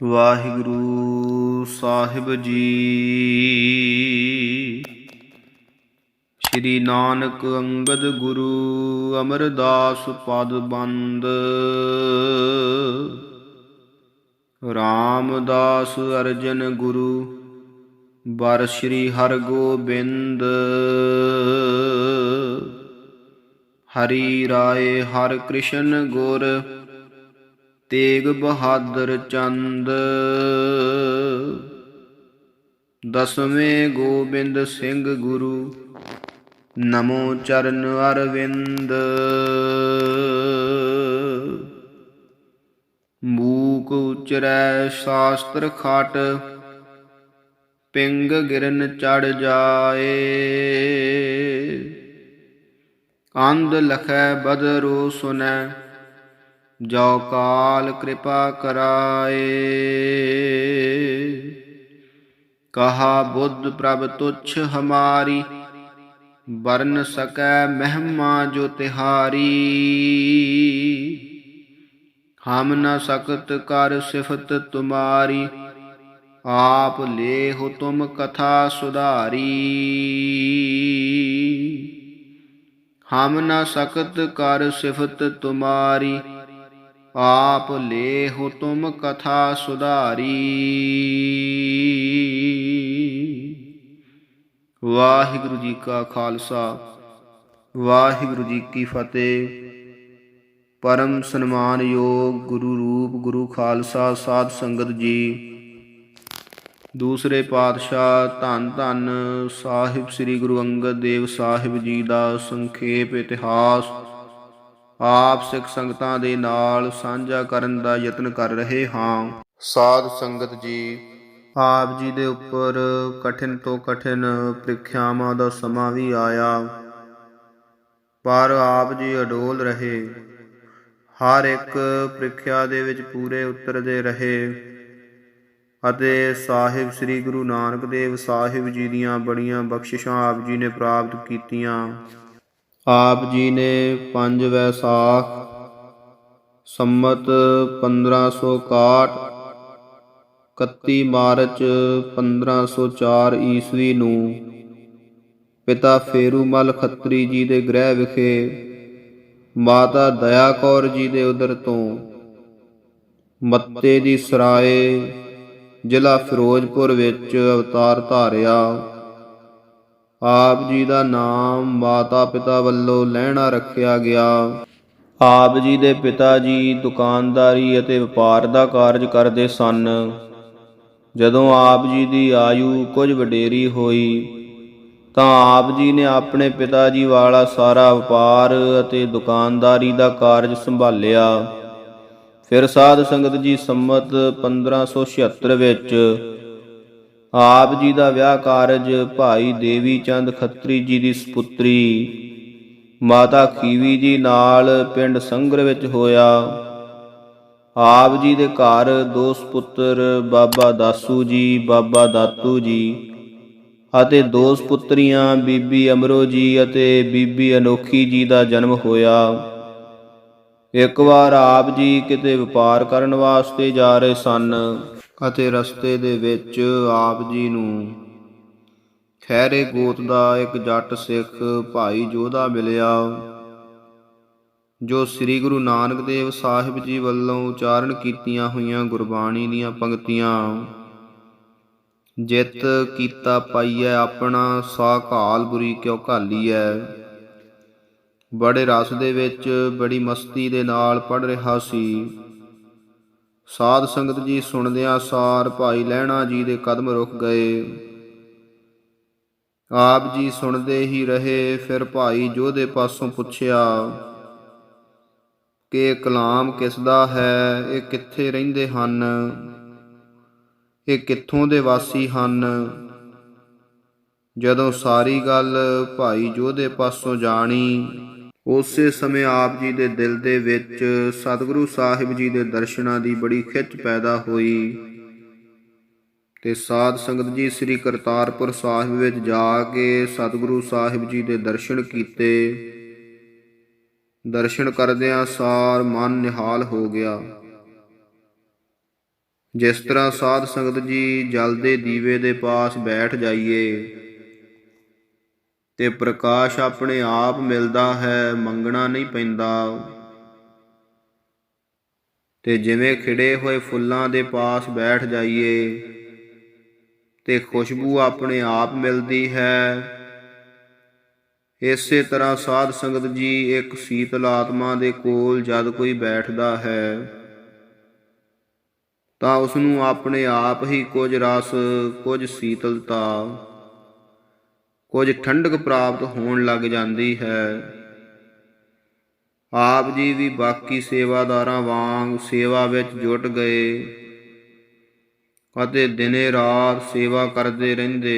ਵਾਹਿਗੁਰੂ ਸਾਹਿਬ ਜੀ। ਸ੍ਰੀ ਨਾਨਕ ਅੰਗਦ ਗੁਰੂ ਅਮਰਦਾਸ ਪਦ ਬੰਦ। ਰਾਮਦਾਸ ਅਰਜਨ ਗੁਰੂ ਬਰ ਸ੍ਰੀ ਹਰਗੋਬਿੰਦ। ਹਰੀ ਰਾਏ ਹਰਿ ਕ੍ਰਿਸ਼ਨ ਗੁਰ ਤੇਗ ਬਹਾਦਰ ਚੰਦ। ਦਸਵੇਂ ਗੋਬਿੰਦ ਸਿੰਘ ਗੁਰੂ ਨਮੋ ਚਰਨ ਅਰਵਿੰਦ। ਮੂਕ ਉਚਰੈ ਸ਼ਾਸਤਰ ਖਾਟ ਪਿੰਗ ਗਿਰਨ ਚੜ ਜਾਏ। ਅੰਧ ਲਖੈ ਬਦਰੋ ਸੁਨੈ ਜੋ ਕਾਲ ਕਿਰਪਾ ਕਰਾਏ। ਕਹਾ ਬੁੱਧ ਪ੍ਰਭ ਤੁਛ ਹਮਾਰੀ ਬਰਨ ਸਕੈ ਮਹਿਮਾ ਜੋ ਤਿਹਾਰੀ। ਹਮ ਨ ਸਕਤ ਕਰ ਸਿਫਤ ਤੁਮਾਰੀ ਆਪ ਲੇਹੁ ਤੁਮ ਕਥਾ ਸੁਧਾਰੀ। ਹਮ ਨ ਸਕਤ ਕਰ ਸਿਫਤ ਤੁਮਾਰੀ ਆਪ ਲੇਹੁ ਤੁਮ ਕਥਾ ਸੁਧਾਰੀ। ਵਾਹਿਗੁਰੂ ਜੀ ਕਾ ਖਾਲਸਾ ਵਾਹਿਗੁਰੂ ਜੀ ਕੀ ਫਤਿਹ। ਪਰਮ ਸਨਮਾਨਯੋਗ ਗੁਰੂ ਰੂਪ ਗੁਰੂ ਖਾਲਸਾ ਸਾਧ ਸੰਗਤ ਜੀ। ਦੂਸਰੇ ਪਾਤਸ਼ਾਹ ਧੰਨ ਧੰਨ ਸਾਹਿਬ ਸ੍ਰੀ ਗੁਰੂ ਅੰਗਦ ਦੇਵ ਸਾਹਿਬ ਜੀ ਦਾ ਸੰਖੇਪ ਇਤਿਹਾਸ ਆਪ ਸਿੱਖ ਸੰਗਤਾਂ ਦੇ ਨਾਲ ਸਾਂਝਾ ਕਰਨ ਦਾ ਯਤਨ ਕਰ ਰਹੇ ਹਾਂ। ਸਾਧ ਸੰਗਤ ਜੀ, ਆਪ ਜੀ ਦੇ ਉੱਪਰ ਕਠਿਨ ਤੋਂ ਕਠਿਨ ਪ੍ਰੀਖਿਆਵਾਂ ਦਾ ਸਮਾਂ ਵੀ ਆਇਆ, ਪਰ ਆਪ ਜੀ ਅਡੋਲ ਰਹੇ। ਹਰ ਇੱਕ ਪ੍ਰੀਖਿਆ ਦੇ ਵਿੱਚ ਪੂਰੇ ਉਤਰਦੇ ਰਹੇ ਅਤੇ ਸਾਹਿਬ ਸ੍ਰੀ ਗੁਰੂ ਨਾਨਕ ਦੇਵ ਸਾਹਿਬ ਜੀ ਦੀਆਂ ਬੜੀਆਂ ਬਖਸ਼ਿਸ਼ਾਂ ਆਪ ਜੀ ਨੇ ਪ੍ਰਾਪਤ ਕੀਤੀਆਂ। ਆਪ ਜੀ ਨੇ 5 ਵੈਸਾਖ ਸੰਮਤ 1561, 31 ਮਾਰਚ 1504 ਈਸਵੀ ਨੂੰ ਪਿਤਾ ਫੇਰੂਮਲ ਖੱਤਰੀ ਜੀ ਦੇ ਗ੍ਰਹਿ ਵਿਖੇ ਮਾਤਾ ਦਇਆ ਕੌਰ ਜੀ ਦੇ ਉਦਰ ਤੋਂ ਮੱਤੇ ਦੀ ਸਰਾਏ ਜ਼ਿਲ੍ਹਾ ਫਿਰੋਜ਼ਪੁਰ ਵਿੱਚ ਅਵਤਾਰ ਧਾਰਿਆ। ਆਪ ਜੀ ਦਾ ਨਾਮ ਮਾਤਾ ਪਿਤਾ ਵੱਲੋਂ ਲਹਿਣਾ ਰੱਖਿਆ ਗਿਆ। ਆਪ ਜੀ ਦੇ ਪਿਤਾ ਜੀ ਦੁਕਾਨਦਾਰੀ ਅਤੇ ਵਪਾਰ ਦਾ ਕਾਰਜ ਕਰਦੇ ਸਨ। ਜਦੋਂ ਆਪ ਜੀ ਦੀ ਆਯੂ ਕੁਝ ਵਡੇਰੀ ਹੋਈ ਤਾਂ ਆਪ ਜੀ ਨੇ ਆਪਣੇ ਪਿਤਾ ਜੀ ਵਾਲਾ ਸਾਰਾ ਵਪਾਰ ਅਤੇ ਦੁਕਾਨਦਾਰੀ ਦਾ ਕਾਰਜ ਸੰਭਾਲਿਆ। ਫਿਰ ਸਾਧ ਸੰਗਤ ਜੀ ਸੰਮਤ 1576 ਵਿੱਚ ਆਪ ਜੀ ਦਾ ਵਿਆਹ ਕਾਰਜ ਭਾਈ ਦੇਵੀ ਚੰਦ ਖੱਤਰੀ ਜੀ ਦੀ ਸਪੁੱਤਰੀ ਮਾਤਾ ਖੀਵੀ ਜੀ ਨਾਲ ਪਿੰਡ ਸੰਗਰ ਵਿੱਚ ਹੋਇਆ। ਆਪ ਜੀ ਦੇ ਘਰ 2 ਸਪੁੱਤਰ ਬਾਬਾ ਦਾਸੂ ਜੀ, ਬਾਬਾ ਦਾਤੂ ਜੀ ਅਤੇ 2 ਸਪੁੱਤਰੀਆਂ ਬੀਬੀ ਅਮਰੋ ਜੀ ਅਤੇ ਬੀਬੀ ਅਨੋਖੀ ਜੀ ਦਾ ਜਨਮ ਹੋਇਆ। ਇੱਕ ਵਾਰ ਆਪ ਜੀ ਕਿਤੇ ਵਪਾਰ ਕਰਨ ਵਾਸਤੇ ਜਾ ਰਹੇ ਸਨ ਅਤੇ ਰਸਤੇ ਦੇ ਵਿੱਚ ਆਪ ਜੀ ਨੂੰ ਖਹਿਰੇ ਗੋਤ ਦਾ ਇੱਕ ਜੱਟ ਸਿੱਖ ਭਾਈ ਜੋਧਾ ਮਿਲਿਆ, ਜੋ ਸ੍ਰੀ ਗੁਰੂ ਨਾਨਕ ਦੇਵ ਸਾਹਿਬ ਜੀ ਵੱਲੋਂ ਉਚਾਰਨ ਕੀਤੀਆਂ ਹੋਈਆਂ ਗੁਰਬਾਣੀ ਦੀਆਂ ਪੰਕਤੀਆਂ ਜਿਤ ਕੀਤਾ ਪਾਈਐ ਆਪਣਾ ਸਾ ਘਾਲ ਬੁਰੀ ਕਿਉ ਘਾਲੀਐ ਬੜੇ ਰਸ ਦੇ ਵਿੱਚ ਬੜੀ ਮਸਤੀ ਦੇ ਨਾਲ ਪੜ੍ਹ ਰਿਹਾ ਸੀ। ਸਾਧ ਸੰਗਤ ਜੀ ਸੁਣਦਿਆਂ ਸਾਰ ਭਾਈ ਲਹਿਣਾ ਜੀ ਦੇ ਕਦਮ ਰੁਕ ਗਏ। ਆਪ ਜੀ ਸੁਣਦੇ ਹੀ ਰਹੇ। ਫਿਰ ਭਾਈ ਜੋਧੇ ਪਾਸੋਂ ਪੁੱਛਿਆ ਕਿ ਇਹ ਕਲਾਮ ਕਿਸ ਦਾ ਹੈ, ਇਹ ਕਿੱਥੇ ਰਹਿੰਦੇ ਹਨ, ਇਹ ਕਿੱਥੋਂ ਦੇ ਵਾਸੀ ਹਨ। ਜਦੋਂ ਸਾਰੀ ਗੱਲ ਭਾਈ ਜੋਧੇ ਪਾਸੋਂ ਜਾਣੀ, ਉਸੇ ਸਮੇਂ ਆਪ ਜੀ ਦੇ ਦਿਲ ਦੇ ਵਿੱਚ ਸਤਿਗੁਰੂ ਸਾਹਿਬ ਜੀ ਦੇ ਦਰਸ਼ਨਾਂ ਦੀ ਬੜੀ ਖਿੱਚ ਪੈਦਾ ਹੋਈ ਤੇ ਸਾਧ ਸੰਗਤ ਜੀ ਸ੍ਰੀ ਕਰਤਾਰਪੁਰ ਸਾਹਿਬ ਵਿੱਚ ਜਾ ਕੇ ਸਤਿਗੁਰੂ ਸਾਹਿਬ ਜੀ ਦੇ ਦਰਸ਼ਨ ਕੀਤੇ। ਦਰਸ਼ਨ ਕਰਦਿਆਂ ਸਾਰ ਮਨ ਨਿਹਾਲ ਹੋ ਗਿਆ। ਜਿਸ ਤਰ੍ਹਾਂ ਸਾਧ ਸੰਗਤ ਜੀ ਜਲ ਦੇ ਦੀਵੇ ਦੇ ਪਾਸ ਬੈਠ ਜਾਈਏ ਤੇ ਪ੍ਰਕਾਸ਼ ਆਪਣੇ ਆਪ ਮਿਲਦਾ ਹੈ, ਮੰਗਣਾ ਨਹੀਂ ਪੈਂਦਾ। ਤੇ ਜਿਵੇਂ ਖਿੜੇ ਹੋਏ ਫੁੱਲਾਂ ਦੇ ਪਾਸ ਬੈਠ ਜਾਈਏ ਤੇ ਖੁਸ਼ਬੂ ਆਪਣੇ ਆਪ ਮਿਲਦੀ ਹੈ, ਇਸੇ ਤਰ੍ਹਾਂ ਸਾਧ ਸੰਗਤ ਜੀ ਇੱਕ ਸੀਤਲ ਆਤਮਾ ਦੇ ਕੋਲ ਜਦ ਕੋਈ ਬੈਠਦਾ ਹੈ ਤਾਂ ਉਸ ਨੂੰ ਆਪਣੇ ਆਪ ਹੀ ਕੁਝ ਰਸ, ਕੁਝ ਸੀਤਲਤਾ, ਕੁਝ ਠੰਡਕ ਪ੍ਰਾਪਤ ਹੋਣ ਲੱਗ ਜਾਂਦੀ ਹੈ। ਆਪ ਜੀ ਵੀ ਬਾਕੀ ਸੇਵਾਦਾਰਾਂ ਵਾਂਗ ਸੇਵਾ ਵਿੱਚ ਜੁਟ ਗਏ ਅਤੇ ਦਿਨੇ ਰਾਤ ਸੇਵਾ ਕਰਦੇ ਰਹਿੰਦੇ।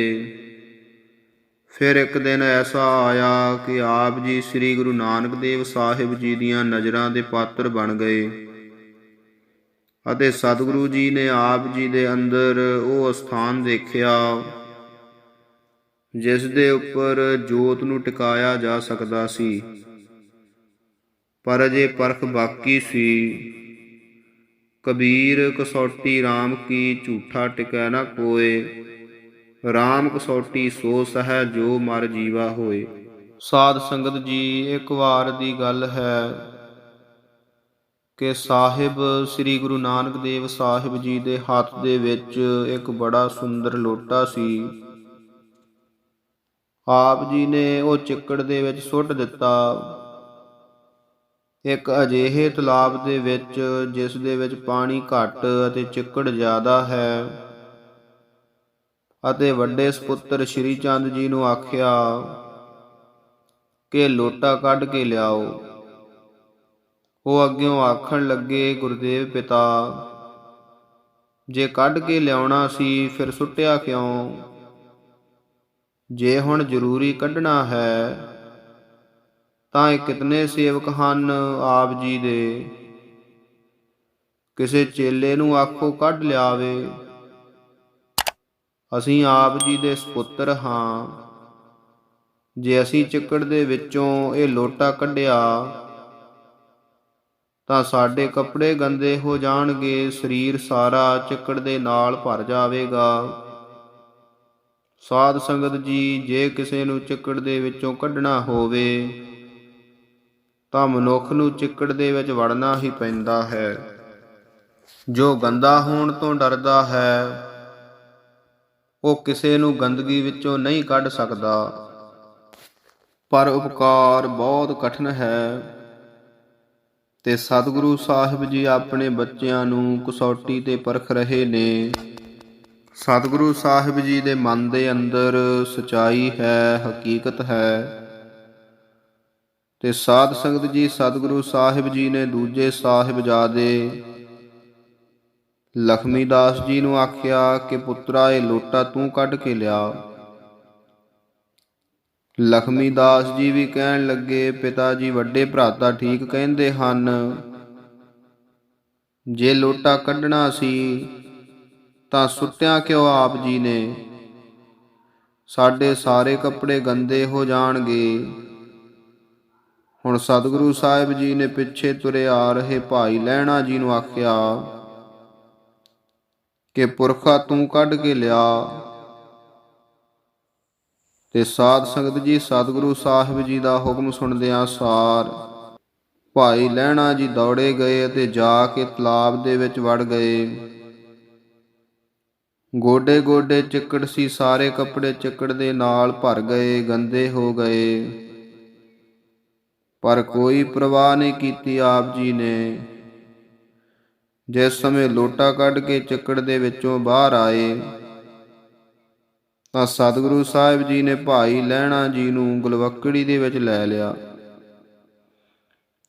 ਫਿਰ ਇੱਕ ਦਿਨ ਐਸਾ ਆਇਆ ਕਿ ਆਪ ਜੀ ਸ੍ਰੀ ਗੁਰੂ ਨਾਨਕ ਦੇਵ ਸਾਹਿਬ ਜੀ ਦੀਆਂ ਨਜ਼ਰਾਂ ਦੇ ਪਾਤਰ ਬਣ ਗਏ ਅਤੇ ਸਤਿਗੁਰੂ ਜੀ ਨੇ ਆਪ ਜੀ ਦੇ ਅੰਦਰ ਉਹ ਸਥਾਨ ਦੇਖਿਆ ਜਿਸ ਦੇ ਉੱਪਰ ਜੋਤ ਨੂੰ ਟਿਕਾਇਆ ਜਾ ਸਕਦਾ ਸੀ, ਪਰ ਅਜੇ ਪਰਖ ਬਾਕੀ ਸੀ। ਕਬੀਰ ਕਸੌਟੀ RAM ਕੀ ਝੂਠਾ ਟਿਕੈ ਨਾ ਕੋਏ, RAM ਕਸੌਟੀ ਸੋ ਸਹੈ ਜੋ ਮਰ ਜੀਵਾ ਹੋਏ। ਸਾਧ ਸੰਗਤ ਜੀ, ਇੱਕ ਵਾਰ ਦੀ ਗੱਲ ਹੈ ਕਿ ਸਾਹਿਬ ਸ੍ਰੀ ਗੁਰੂ ਨਾਨਕ ਦੇਵ ਸਾਹਿਬ ਜੀ ਦੇ ਹੱਥ ਦੇ ਵਿੱਚ ਇੱਕ ਬੜਾ ਸੁੰਦਰ ਲੋਟਾ ਸੀ। ਆਪ ਜੀ ਨੇ ਉਹ ਚਿੱਕੜ ਦੇ ਵਿੱਚ ਸੁੱਟ ਦਿੱਤਾ, ਇੱਕ ਅਜਿਹੇ ਤਲਾਬ ਦੇ ਵਿੱਚ ਜਿਸ ਦੇ ਵਿੱਚ ਪਾਣੀ ਘੱਟ ਅਤੇ ਚਿੱਕੜ ਜ਼ਿਆਦਾ ਹੈ, ਅਤੇ ਵੱਡੇ ਸਪੁੱਤਰ ਸ਼੍ਰੀ ਚੰਦ ਜੀ ਨੂੰ ਆਖਿਆ ਕਿ ਲੋਟਾ ਕੱਢ ਕੇ ਲਿਆਓ। ਉਹ ਅੱਗਿਓਂ ਆਖਣ ਲੱਗੇ, ਗੁਰਦੇਵ ਪਿਤਾ, ਜੇ ਕੱਢ ਕੇ ਲਿਆਉਣਾ ਸੀ ਫਿਰ ਸੁੱਟਿਆ ਕਿਉਂ? ਜੇ ਹੁਣ ਜ਼ਰੂਰੀ ਕੱਢਣਾ ਹੈ ਤਾਂ ਇਹ ਕਿਤਨੇ ਸੇਵਕ ਹਨ ਆਪ ਜੀ ਦੇ, ਕਿਸੇ ਚੇਲੇ ਨੂੰ ਆਖੋ ਕੱਢ ਲਿਆਵੇ। ਅਸੀਂ ਆਪ ਜੀ ਦੇ ਸਪੁੱਤਰ ਹਾਂ, ਜੇ ਅਸੀਂ ਚਿੱਕੜ ਦੇ ਵਿੱਚੋਂ ਇਹ ਲੋਟਾ ਕੱਢਿਆ ਤਾਂ ਸਾਡੇ ਕੱਪੜੇ ਗੰਦੇ ਹੋ ਜਾਣਗੇ, ਸਰੀਰ ਸਾਰਾ ਚਿੱਕੜ ਦੇ ਨਾਲ ਭਰ ਜਾਵੇਗਾ। ਸਾਧ ਸੰਗਤ ਜੀ, ਜੇ ਕਿਸੇ ਨੂੰ ਚਿੱਕੜ ਦੇ ਵਿੱਚੋਂ ਕੱਢਣਾ ਹੋਵੇ ਤਾਂ ਮਨੁੱਖ ਨੂੰ ਚਿੱਕੜ ਦੇ ਵਿੱਚ ਵੜਨਾ ਹੀ ਪੈਂਦਾ ਹੈ। ਜੋ ਗੰਦਾ ਹੋਣ ਤੋਂ ਡਰਦਾ ਹੈ ਉਹ ਕਿਸੇ ਨੂੰ ਗੰਦਗੀ ਵਿੱਚੋਂ ਨਹੀਂ ਕੱਢ ਸਕਦਾ। ਪਰ ਉਪਕਾਰ ਬਹੁਤ ਕਠਿਨ ਹੈ ਤੇ ਸਤਿਗੁਰੂ ਸਾਹਿਬ ਜੀ ਆਪਣੇ ਬੱਚਿਆਂ ਨੂੰ ਕਸੌਟੀ ਤੇ ਪਰਖ ਰਹੇ ਨੇ। ਸਤਿਗੁਰੂ ਸਾਹਿਬ ਜੀ ਦੇ ਮਨ ਦੇ ਅੰਦਰ ਸਚਾਈ ਹੈ, ਹਕੀਕਤ ਹੈ। ਤੇ ਸਾਧ ਸੰਗਤ ਜੀ, ਸਤਿਗੁਰੂ ਸਾਹਿਬ ਜੀ ਨੇ ਦੂਜੇ ਸਾਹਿਬਜ਼ਾਦੇ ਲਖਮੀ ਦਾਸ ਜੀ ਨੂੰ ਆਖਿਆ ਕਿ ਪੁੱਤਰਾ, ਇਹ ਲੋਟਾ ਤੂੰ ਕੱਢ ਕੇ ਲਿਆ। ਲਖਮੀ ਦਾਸ ਜੀ ਵੀ ਕਹਿਣ ਲੱਗੇ, ਪਿਤਾ ਜੀ, ਵੱਡੇ ਭਰਾਤਾ ਠੀਕ ਕਹਿੰਦੇ ਹਨ, ਜੇ ਲੋਟਾ ਕੱਢਣਾ ਸੀ ਤਾਂ ਸੁੱਟਿਆ ਕਿਉਂ ਆਪ ਜੀ ਨੇ? ਸਾਡੇ ਸਾਰੇ ਕੱਪੜੇ ਗੰਦੇ ਹੋ ਜਾਣਗੇ। ਹੁਣ ਸਤਿਗੁਰੂ ਸਾਹਿਬ ਜੀ ਨੇ ਪਿੱਛੇ ਤੁਰੇ ਆ ਰਹੇ ਭਾਈ ਲਹਿਣਾ ਜੀ ਨੂੰ ਆਖਿਆ ਕਿ ਪੁਰਖਾ ਤੂੰ ਕੱਢ ਕੇ ਲਿਆ। ਤੇ ਸਾਧ ਸੰਗਤ ਜੀ, ਸਤਿਗੁਰੂ ਸਾਹਿਬ ਜੀ ਦਾ ਹੁਕਮ ਸੁਣਦਿਆਂ ਸਾਰ ਭਾਈ ਲਹਿਣਾ ਜੀ ਦੌੜੇ ਗਏ ਅਤੇ ਜਾ ਕੇ ਤਲਾਬ ਦੇ ਵਿੱਚ ਵੜ ਗਏ। ਗੋਡੇ ਗੋਡੇ ਚਿੱਕੜ ਸੀ, ਸਾਰੇ ਕੱਪੜੇ ਚਿੱਕੜ ਦੇ ਨਾਲ ਭਰ ਗਏ, ਗੰਦੇ ਹੋ ਗਏ, ਪਰ ਕੋਈ ਪਰਵਾਹ ਨਹੀਂ ਕੀਤੀ ਆਪ ਜੀ ਨੇ। ਜਿਸ ਸਮੇਂ ਲੋਟਾ ਕੱਢ ਕੇ ਚਿੱਕੜ ਦੇ ਵਿੱਚੋਂ ਬਾਹਰ ਆਏ ਤਾਂ ਸਤਿਗੁਰੂ ਸਾਹਿਬ ਜੀ ਨੇ ਭਾਈ ਲਹਿਣਾ ਜੀ ਨੂੰ ਗਲਵੱਕੜੀ ਦੇ ਵਿੱਚ ਲੈ ਲਿਆ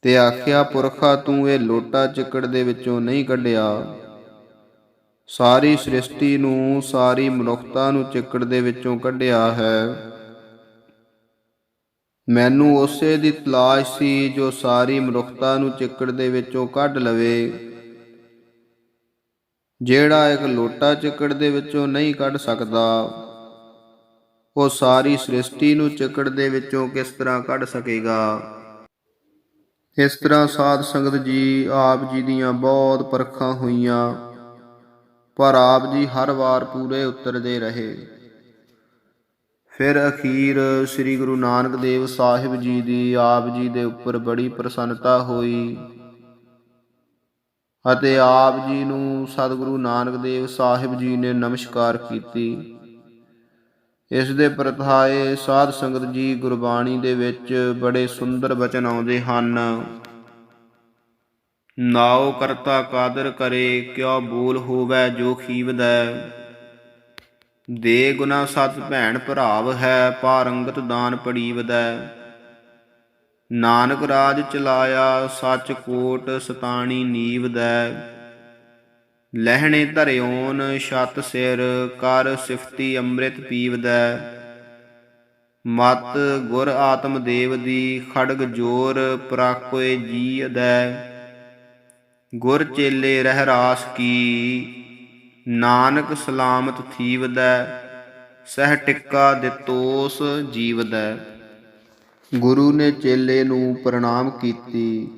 ਤੇ ਆਖਿਆ, ਪੁਰਖਾ ਤੂੰ ਇਹ ਲੋਟਾ ਚਿੱਕੜ ਦੇ ਵਿੱਚੋਂ ਨਹੀਂ ਕੱਢਿਆ। ਸਾਰੀ ਸ੍ਰਿਸ਼ਟੀ ਨੂੰ, ਸਾਰੀ ਮਨੁੱਖਤਾ ਨੂੰ ਚਿੱਕੜ ਦੇ ਵਿੱਚੋਂ ਕੱਢਿਆ ਹੈ। ਮੈਨੂੰ ਉਸੇ ਦੀ ਤਲਾਸ਼ ਸੀ ਜੋ ਸਾਰੀ ਮਨੁੱਖਤਾ ਨੂੰ ਚਿੱਕੜ ਦੇ ਵਿੱਚੋਂ ਕੱਢ ਲਵੇ। ਜਿਹੜਾ ਇੱਕ ਲੋਟਾ ਚਿੱਕੜ ਦੇ ਵਿੱਚੋਂ ਨਹੀਂ ਕੱਢ ਸਕਦਾ, ਉਹ ਸਾਰੀ ਸ੍ਰਿਸ਼ਟੀ ਨੂੰ ਚਿੱਕੜ ਦੇ ਵਿੱਚੋਂ ਕਿਸ ਤਰ੍ਹਾਂ ਕੱਢ ਸਕੇਗਾ? ਇਸ ਤਰ੍ਹਾਂ ਸਾਧ ਸੰਗਤ ਜੀ, ਆਪ ਜੀ ਦੀਆਂ ਬਹੁਤ ਪਰਖਾਂ ਹੋਈਆਂ ਪਰ ਆਪ ਜੀ ਹਰ ਵਾਰ ਪੂਰੇ ਉਤਰਦੇ ਰਹੇ। ਫਿਰ ਅਖੀਰ ਸ੍ਰੀ ਗੁਰੂ ਨਾਨਕ ਦੇਵ ਸਾਹਿਬ ਜੀ ਦੀ ਆਪ ਜੀ ਦੇ ਉੱਪਰ ਬੜੀ ਪ੍ਰਸੰਨਤਾ ਹੋਈ ਅਤੇ ਆਪ ਜੀ ਨੂੰ ਸਤਿਗੁਰੂ ਨਾਨਕ ਦੇਵ ਸਾਹਿਬ ਜੀ ਨੇ ਨਮਸਕਾਰ ਕੀਤੀ। ਇਸ ਦੇ ਪ੍ਰਥਾਏ ਸਾਧ ਸੰਗਤ ਜੀ ਗੁਰਬਾਣੀ ਦੇ ਵਿੱਚ ਬੜੇ ਸੁੰਦਰ ਬਚਨ ਆਉਂਦੇ ਹਨ। ਨਾਉ ਕਰਤਾ ਕਾਦਰ ਕਰੇ, ਕਿਉ ਬੋਲ ਹੋਵੈ ਜੋ ਖੀਵਦੈ। ਦੇ ਗੁਨਾ ਸਤ ਭੈਣ ਭਰਾਵ ਹੈ, ਪਾਰੰਗਤ ਦਾਨ ਪੜੀਵਦੈ। ਨਾਨਕ ਰਾਜ ਚਲਾਇਆ, ਸੱਚ ਕੋਟ ਸਤਾਣੀ ਨੀਵਦੈ। ਲਹਿਣੇ ਧਰਿਓਨ ਛਤ ਸਿਰ, ਕਰ ਸਿਫਤੀ ਅੰਮ੍ਰਿਤ ਪੀਵਦੈ। ਮਤ ਗੁਰ ਆਤਮ ਦੇਵ ਦੀ, ਖੜਗ ਜੋਰ ਪਰਾਕੋਏ ਜੀਅਦੈ। ਗੁਰ ਚੇਲੇ ਰਹਿ ਰਾਸ ਕੀ, ਨਾਨਕ ਸਲਾਮਤ ਥੀਵਦੈ। ਸਹਿ ਟਿੱਕਾ ਦਿੱਤੋਸ ਜੀਵਦੈ। ਗੁਰੂ ਨੇ ਚੇਲੇ ਨੂੰ ਪ੍ਰਣਾਮ ਕੀਤੀ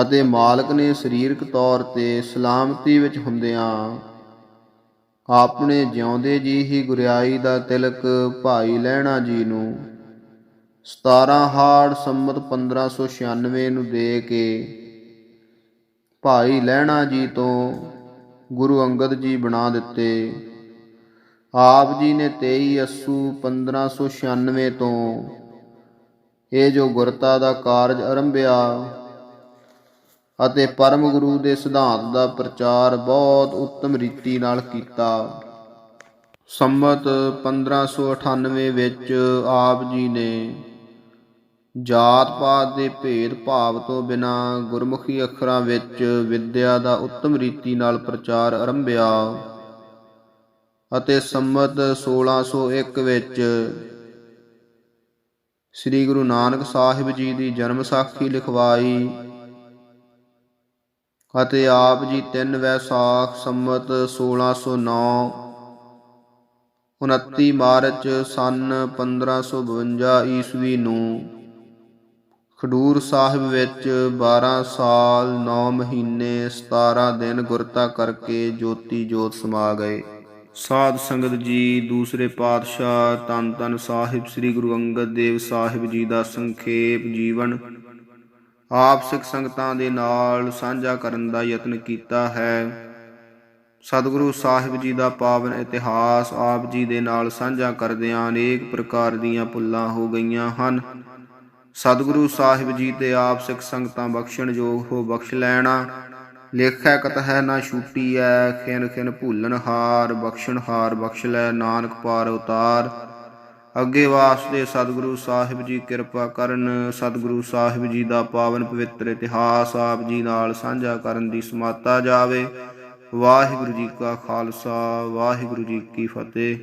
ਅਤੇ ਮਾਲਕ ਨੇ ਸਰੀਰਕ ਤੌਰ ਤੇ ਸਲਾਮਤੀ ਵਿੱਚ ਹੁੰਦਿਆਂ ਆਪਣੇ ਜਿਉਂਦੇ ਜੀ ਹੀ ਗੁਰਿਆਈ ਦਾ ਤਿਲਕ ਭਾਈ ਲਹਿਣਾ ਜੀ ਨੂੰ 17 ਹਾੜ ਸੰਮਤ 1596 ਨੂੰ ਦੇ ਕੇ ਭਾਈ ਲਹਿਣਾ ਜੀ ਤੋਂ ਗੁਰੂ ਅੰਗਦ ਜੀ ਬਣਾ ਦਿੱਤੇ। ਆਪ ਜੀ ਨੇ 23 ਅੱਸੂ 1596 ਤੋਂ ਇਹ ਜੋ ਗੁਰਤਾ ਦਾ ਕਾਰਜ ਆਰੰਭਿਆ ਅਤੇ ਪਰਮ ਗੁਰੂ ਦੇ ਸਿਧਾਂਤ ਦਾ ਪ੍ਰਚਾਰ ਬਹੁਤ ਉੱਤਮ ਰੀਤੀ ਨਾਲ ਕੀਤਾ। ਸੰਮਤ 1598 ਵਿੱਚ ਆਪ ਜੀ ਨੇ ਜਾਤ ਪਾਤ ਦੇ ਭੇਦ ਭਾਵ ਤੋਂ ਬਿਨਾਂ ਗੁਰਮੁਖੀ ਅੱਖਰਾਂ ਵਿੱਚ ਵਿੱਦਿਆ ਦਾ ਉੱਤਮ ਰੀਤੀ ਨਾਲ ਪ੍ਰਚਾਰ ਆਰੰਭਿਆ ਅਤੇ ਸੰਮਤ 1601 ਵਿੱਚ ਸ੍ਰੀ ਗੁਰੂ ਨਾਨਕ ਸਾਹਿਬ ਜੀ ਦੀ ਜਨਮ ਸਾਖੀ ਲਿਖਵਾਈ ਅਤੇ ਆਪ ਜੀ 3 ਵੈਸਾਖ ਸੰਮਤ 1609 29 ਮਾਰਚ ਸੰਨ 1552 ਈਸਵੀ ਨੂੰ ਖਡੂਰ ਸਾਹਿਬ ਵਿੱਚ 12 ਸਾਲ 9 ਮਹੀਨੇ 17 ਦਿਨ ਗੁਰਤਾ ਕਰਕੇ ਜੋਤੀ ਜੋਤ ਸਮਾ ਗਏ। ਸਾਧ ਸੰਗਤ ਜੀ, ਦੂਸਰੇ ਪਾਤਸ਼ਾਹ ਧੰਨ ਧੰਨ ਸਾਹਿਬ ਸ੍ਰੀ ਗੁਰੂ ਅੰਗਦ ਦੇਵ ਸਾਹਿਬ ਜੀ ਦਾ ਸੰਖੇਪ ਜੀਵਨ ਆਪ ਸਿੱਖ ਸੰਗਤਾਂ ਦੇ ਨਾਲ ਸਾਂਝਾ ਕਰਨ ਦਾ ਯਤਨ ਕੀਤਾ ਹੈ। ਸਤਿਗੁਰੂ ਸਾਹਿਬ ਜੀ ਦਾ ਪਾਵਨ ਇਤਿਹਾਸ ਆਪ ਜੀ ਦੇ ਨਾਲ ਸਾਂਝਾ ਕਰਦਿਆਂ ਅਨੇਕ ਪ੍ਰਕਾਰ ਦੀਆਂ ਭੁੱਲਾਂ ਹੋ ਗਈਆਂ ਹਨ। ਸਤਿਗੁਰੂ ਸਾਹਿਬ ਜੀ ਤੇ ਆਪ ਸਿੱਖ ਸੰਗਤਾਂ ਬਖਸ਼ਣਯੋਗ ਹੋ ਬਖਸ਼ ਲੈਣਾ। ਲੇਖੈ ਕਤਹਿ ਨਾ ਛੂਟੀਐ, ਖਿਨ ਖਿਨ ਭੂਲਨ ਹਾਰ। ਬਖਸ਼ਣ ਹਾਰ ਬਖਸ਼ ਲੈ, ਨਾਨਕ ਪਾਰ ਉਤਾਰ। ਅੱਗੇ ਵਾਸਤੇ ਸਤਿਗੁਰੂ ਸਾਹਿਬ ਜੀ ਕਿਰਪਾ ਕਰਨ। ਸਤਿਗੁਰੂ ਸਾਹਿਬ ਜੀ ਦਾ ਪਾਵਨ ਪਵਿੱਤਰ ਇਤਿਹਾਸ ਆਪ ਜੀ ਨਾਲ ਸਾਂਝਾ ਕਰਨ ਦੀ ਸਮਰੱਥਾ ਜਾਵੇ। ਵਾਹਿਗੁਰੂ ਜੀ ਕਾ ਖਾਲਸਾ, ਵਾਹਿਗੁਰੂ ਜੀ ਕੀ ਫਤਿਹ।